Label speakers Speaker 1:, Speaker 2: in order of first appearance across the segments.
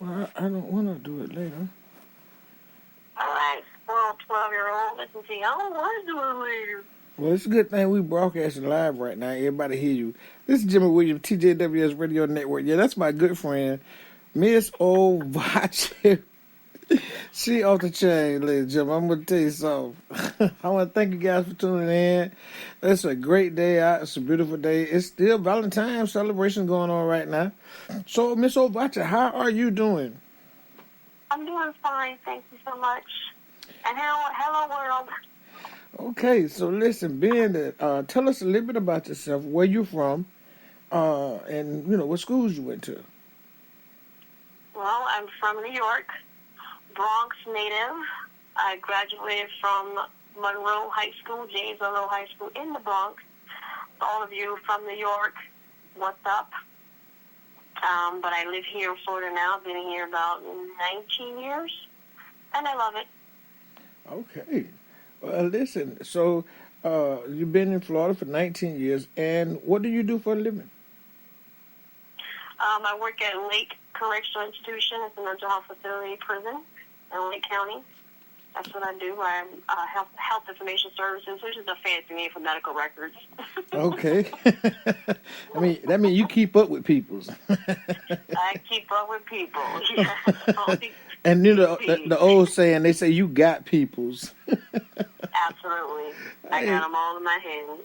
Speaker 1: Well, I don't want to do it later.
Speaker 2: All right, spoiled 12-year-old. Listen to you. I don't want to do it later.
Speaker 1: Well, it's a good thing we broadcasting live right now. Everybody hear you. This is Jimmy Williams, TJWS Radio Network. Yeah, that's my good friend, Miss Ovachi. She off the chain, ladies and gentlemen. I'm going to tell you something. I want to thank you guys for tuning in. It's a great day out. It's a beautiful day. It's still Valentine's celebration going on right now. So, Miss Ovachi, how are you doing?
Speaker 2: I'm doing fine. Thank you so much. And hello world.
Speaker 1: Okay, so listen, Ben, tell us a little bit about yourself, where you're from, and, what schools you went to.
Speaker 2: Well, I'm from New York, Bronx native. I graduated from Monroe High School, James Monroe High School in the Bronx. All of you from New York, what's up? But I live here in Florida now. I've been here about 19 years, and I love it.
Speaker 1: Okay. Well, listen, so you've been in Florida for 19 years, and what do you do for a living?
Speaker 2: I work at Lake Correctional Institution. It's a mental health facility prison in Lake County. That's what I do. I'm health information services, which is a fancy name for medical records.
Speaker 1: Okay. That means you keep up with peoples.
Speaker 2: I keep up with people.
Speaker 1: And the old saying, they say you got peoples.
Speaker 2: Absolutely. I got them all in my hand.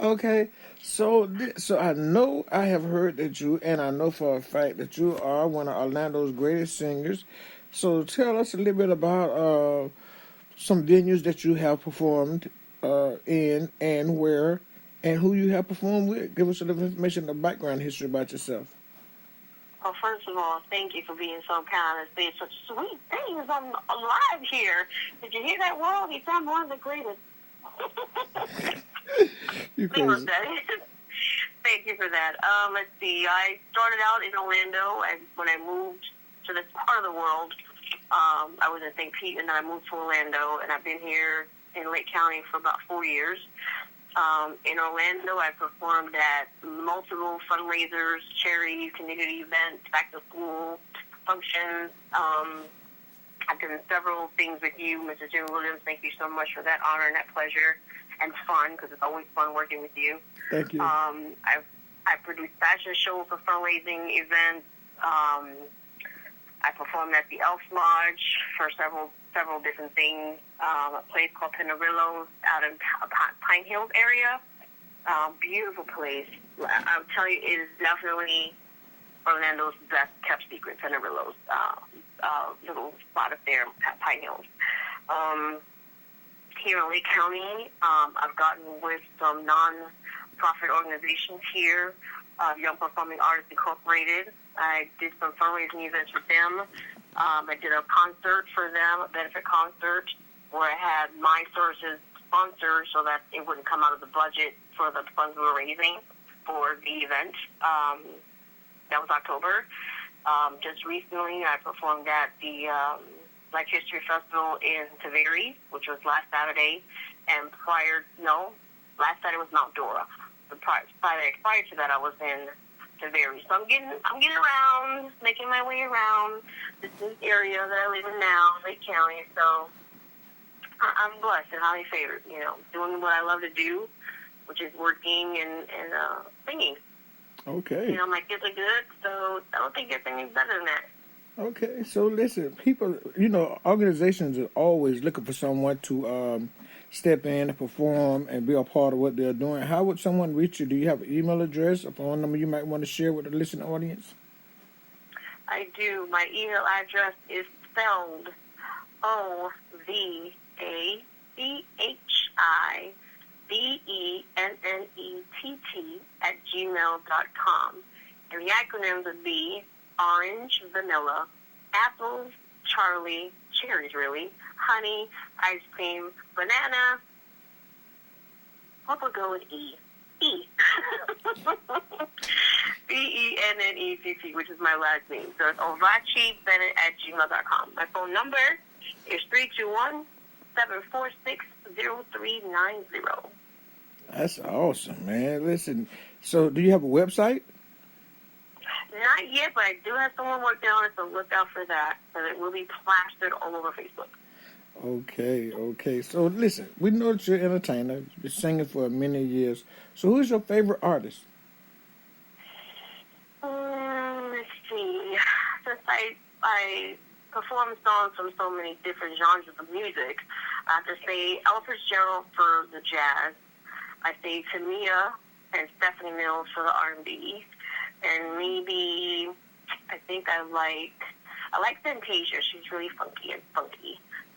Speaker 1: Okay. So I know I have heard that you, and I know for a fact that you are one of Orlando's greatest singers. So tell us a little bit about some venues that you have performed in, and where, and who you have performed with. Give us a little information, the background history about yourself.
Speaker 2: Well, first of all, thank you for being so kind and saying such sweet things. I'm alive here. Did you hear that, world? You sound one of the greatest.
Speaker 1: You crazy.
Speaker 2: Thank you for that. Let's see. I started out in Orlando, and when I moved to this part of the world, I was in St. Pete, and then I moved to Orlando, and I've been here in Lake County for about 4 years. In Orlando, I performed at multiple fundraisers, charity, community events, back to school functions. I've done several things with you, Mr. Jim Williams. Thank you so much for that honor and that pleasure and fun, because it's always fun working with you.
Speaker 1: Thank you.
Speaker 2: I produced fashion shows for fundraising events. I performed at the Elf Lodge for several different things. A place called Pinarillos out in Pine Hills area. Beautiful place. I'll tell you, it is definitely Orlando's best kept secret, Pinarillos. Little spot up there at Pine Hills. Here in Lake County, I've gotten with some non-profit organizations here, Young Performing Artists Incorporated. I did some fundraising events with them. I did a concert for them, a benefit concert, where I had my sources sponsored so that it wouldn't come out of the budget for the funds we were raising for the event. That was October. Just recently, I performed at the Black History Festival in Taveri, which was last Saturday. And last Saturday was Mount Dora. The prior to that, I was in Taveri. So I'm getting around, making my way around this new area that I live in now, Lake County. So I'm blessed and highly favored, doing what I love to do, which is working and singing.
Speaker 1: Okay.
Speaker 2: My kids are good, so I don't think there's anything better than that.
Speaker 1: Okay, so listen, people, organizations are always looking for someone to step in and perform and be a part of what they're doing. How would someone reach you? Do you have an email address, a phone number you might want to share with the listening audience?
Speaker 2: I do. My email address is spelled OVACHIBENNETT@gmail.com. And the acronyms would be Orange, Vanilla, Apples, Charlie, Cherries really, Honey, Ice Cream, Banana. What will go with E? BENNETT, which is my last name. So it's Ovachi Bennett @gmail.com. My phone number is 321-746-0390.
Speaker 1: That's awesome, man. Listen, so do you have a website?
Speaker 2: Not yet, but I do have someone working on it, so look out for that. So it will be plastered all over Facebook.
Speaker 1: Okay. So listen, we know that you're an entertainer. You've been singing for many years. So who's your favorite artist?
Speaker 2: Let's see. Since I perform songs from so many different genres of music, I have to say Ella Fitzgerald for the jazz. I say Tamia and Stephanie Mills for the R&B. And maybe I think I like Fantasia. She's really funky.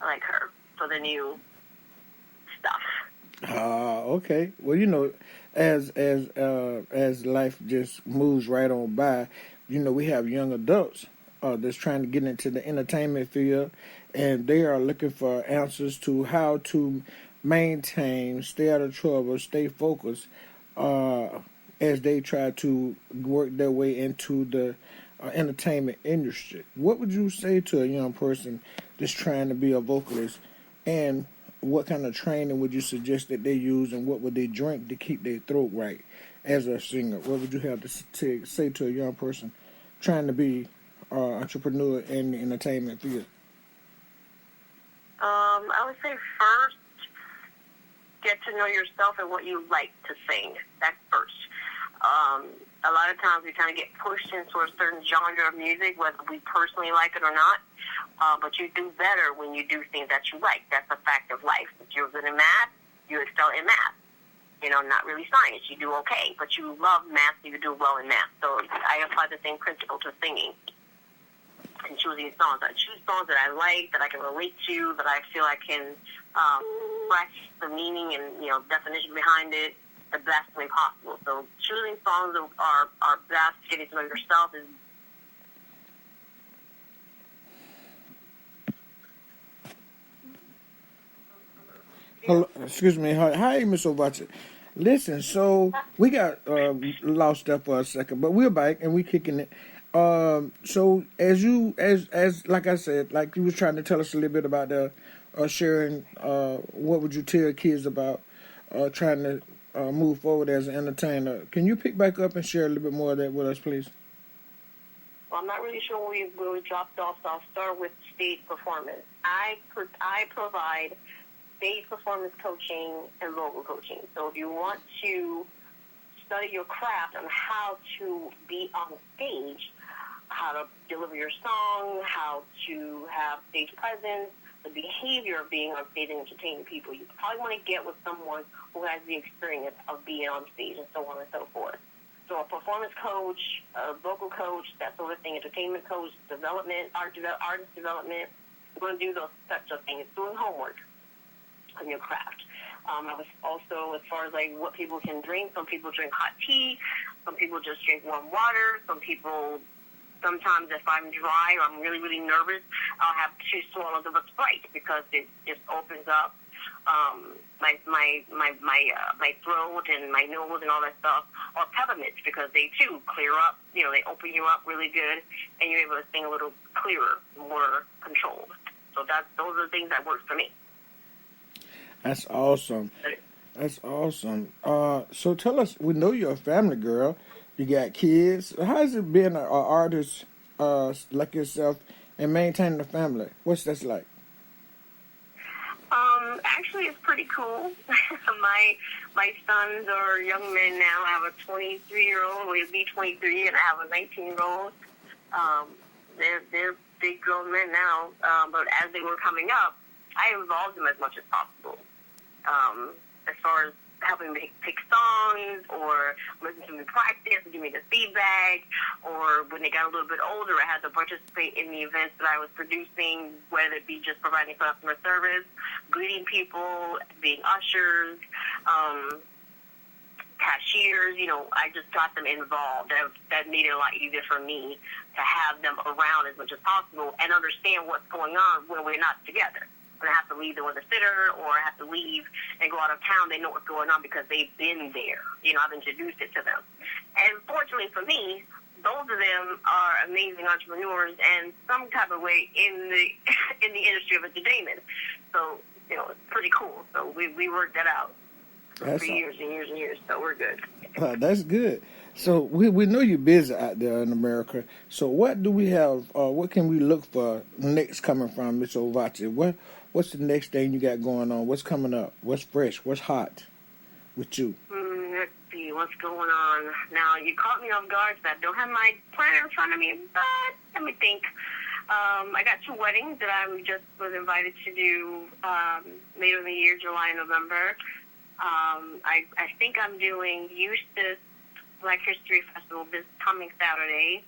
Speaker 2: I like her for the new stuff.
Speaker 1: Okay. Well, you know, as life just moves right on by, you know, we have young adults that's trying to get into the entertainment field, and they are looking for answers to how to maintain, stay out of trouble, stay focused, as they try to work their way into the entertainment industry. What would you say to a young person that's trying to be a vocalist, and what kind of training would you suggest that they use, and what would they drink to keep their throat right as a singer? What would you have to say to a young person trying to be an entrepreneur in the entertainment field?
Speaker 2: I would say first, get to know yourself and what you like to sing. That's first. A lot of times we kind of get pushed into a certain genre of music, whether we personally like it or not. But you do better when you do things that you like. That's a fact of life. If you're good in math, you excel in math. You know, not really science. You do okay. But you love math, so you do well in math. So I apply the same principle to singing and choosing songs. I choose songs that I like, that I can relate to, that I feel I can express the meaning and, you know, definition behind it the best way possible. So choosing songs are best. Getting to know yourself is
Speaker 1: Hello, excuse me. Hi, Miss Ovachi. Listen, so we got lost there for a second, but we're back and we're kicking it. So as like I said, like you was trying to tell us a little bit about the sharing. What would you tell kids about trying to move forward as an entertainer? Can you pick back up and share a little bit more of that with us, please?
Speaker 2: Well, I'm not really sure where we dropped off, so I'll start with stage performance. I provide stage performance coaching and vocal coaching. So if you want to study your craft on how to be on stage, how to deliver your song, how to have stage presence, the behavior of being on stage and entertaining people, you probably want to get with someone who has the experience of being on stage and so on and so forth. So a performance coach, a vocal coach, that sort of thing, entertainment coach, development, artist development, we're going to do those such of things, doing homework on your craft. I was also, as far as like what people can drink, some people drink hot tea, some people just drink warm water, some people, sometimes if I'm dry or I'm really, really nervous, I'll have 2 swallows of a Sprite because it just opens up my throat and my nose and all that stuff, or peppermints because they too clear up. You know, they open you up really good, and you're able to sing a little clearer, more controlled. So those are the things that work for me.
Speaker 1: That's awesome. So tell us, we know you're a family girl. You got kids. How's it being an artist like yourself and maintaining a family? What's that like?
Speaker 2: Actually, it's pretty cool. my sons are young men now. I have a 23-year-old. We'll be 23, and I have a 19-year-old. They're big grown men now. But as they were coming up, I involved them as much as possible. As far as helping me pick songs or listen to me practice and give me the feedback, or when they got a little bit older, I had to participate in the events that I was producing, whether it be just providing customer service, greeting people, being ushers, cashiers. You know, I just got them involved. That made it a lot easier for me to have them around as much as possible and understand what's going on when we're not together. When I have to leave them with a sitter, or I have to leave and go out of town, they know what's going on because they've been there. You know, I've introduced it to them. And fortunately for me, both of them are amazing entrepreneurs and some type of way in the industry of entertainment. So, you know, it's pretty cool. So we worked that out for years and years and years. So we're good.
Speaker 1: That's good. So we know you're busy out there in America. So what do we have? What can we look for next coming from Miss Ovachi? What's the next thing you got going on? What's coming up? What's fresh? What's hot with you?
Speaker 2: Let's see what's going on. Now, you caught me off guard, so I don't have my planner in front of me, but let me think. I got 2 weddings that I just was invited to do later in the year, July and November. I think I'm doing Eustis Black History Festival this coming Saturday.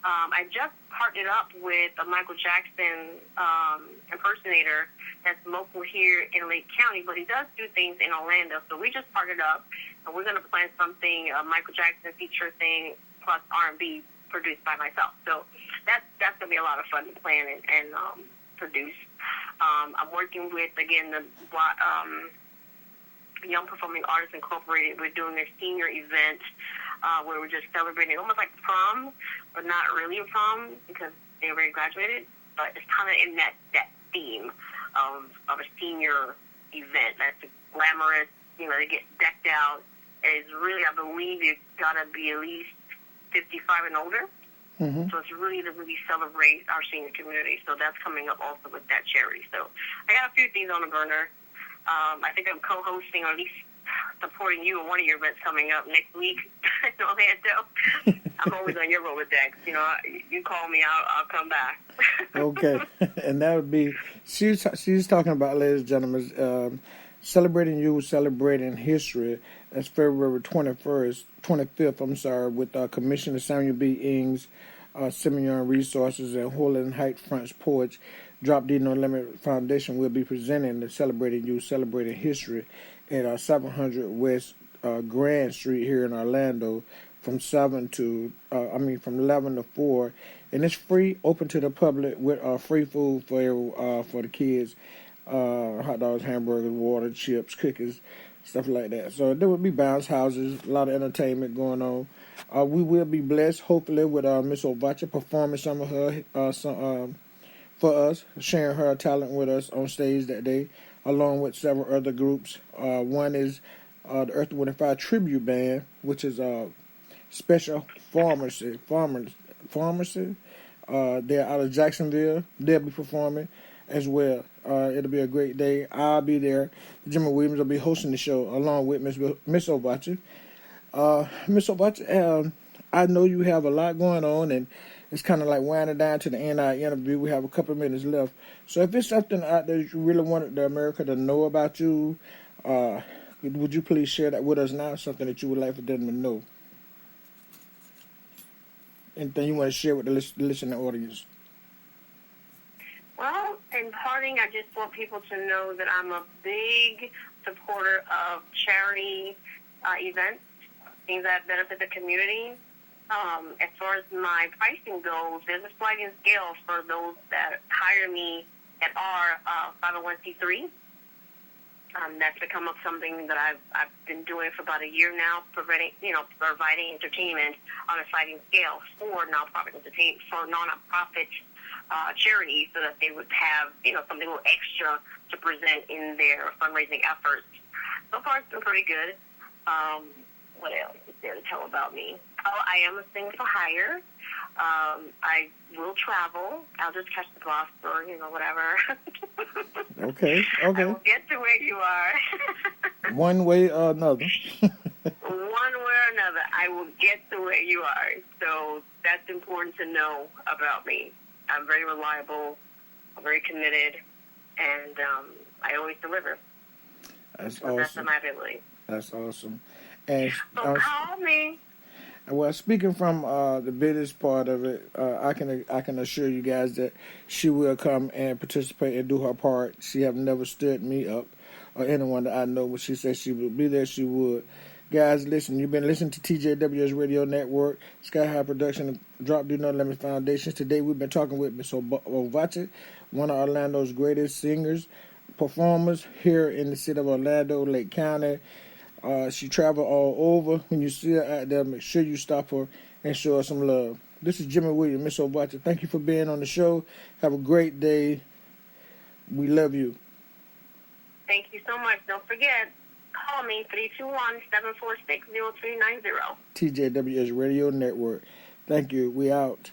Speaker 2: I just partnered up with a Michael Jackson impersonator that's local here in Lake County, but he does do things in Orlando. So we just partnered up, and we're going to plan something, a Michael Jackson feature thing, plus R&B produced by myself. So that's going to be a lot of fun to plan and produce. I'm working with, again, the Young Performing Artists Incorporated. We're doing a senior event where we're just celebrating almost like prom, but not really a prom because they already graduated, but it's kind of in that theme of a senior event. That's glamorous, they get decked out. It's really, I believe you've got to be at least 55 and older. Mm-hmm. So it's really to really celebrate our senior community. So that's coming up also with that charity. So I got a few things on the burner. I think I'm co-hosting or at least supporting you in one of your events coming up next week in Orlando. I'm always on your Rolodex. You call me, I'll come back.
Speaker 1: Okay. And that would be, she's talking about, ladies and gentlemen, Celebrating You, Celebrating History. That's February 25th, with Commissioner Samuel B. Ings, Simeon Resources, and Hoyland Heights Fronts Porch. Drop D No Limit Foundation will be presenting the Celebrating You, Celebrating History at 700 West Grand Street here in Orlando from 11 to 4, and it's free, open to the public with free food for the kids, hot dogs, hamburgers, water, chips, cookies, stuff like that. So there will be bounce houses, a lot of entertainment going on. We will be blessed, hopefully, with Miss Ovachi performing some of her for us, sharing her talent with us on stage that day, along with several other groups. One is the Earth, Wind, and Fire Tribute Band, which is Special Pharmacy. They're out of Jacksonville. They'll be performing as well. It'll be a great day. I'll be there. Jimmy Williams will be hosting the show along with Miss Ovachi. Miss Ovachi, I know you have a lot going on, and it's kind of like winding down to the end of our interview. We have a couple of minutes left. So if it's something out there you really wanted the America to know about you, would you please share that with us now, something that you would like for them to know? Anything you want to share with the listening audience?
Speaker 2: Well, in parting, I just want people to know that I'm a big supporter of charity events, things that benefit the community. As far as my pricing goes, there's a sliding scale for those that hire me that are 501c3. That's become something that I've been doing for about a year now, providing entertainment on a sliding scale for nonprofit charities, so that they would have something a little extra to present in their fundraising efforts. So far, it's been pretty good. What else is there to tell about me? Oh, I am a singer for hire. I will travel. I'll just catch the bus or, whatever.
Speaker 1: Okay.
Speaker 2: I will get to where you are.
Speaker 1: One way or another.
Speaker 2: One way or another, I will get to where you are. So that's important to know about me. I'm very reliable. I'm very committed. And I always deliver.
Speaker 1: That's
Speaker 2: so
Speaker 1: awesome.
Speaker 2: That's my ability.
Speaker 1: That's awesome. And
Speaker 2: so call me.
Speaker 1: Well, speaking from the business part of it, I can assure you guys that she will come and participate and do her part. She have never stood me up or anyone that I know. When she said she would be there, she would. Guys, listen, you've been listening to TJW's Radio Network, Sky High Production, Drop Do No Limit Foundations. Today we've been talking with Miss Ovachi, one of Orlando's greatest singers, performers here in the city of Orlando, Lake County. She traveled all over. When you see her out there, make sure you stop her and show her some love. This is Jimmy Williams, Miss Ovachi. Thank you for being on the show. Have a great day. We love you.
Speaker 2: Thank you so much. Don't forget, call me, 321-746-0390.
Speaker 1: TJWS Radio Network. Thank you. We out.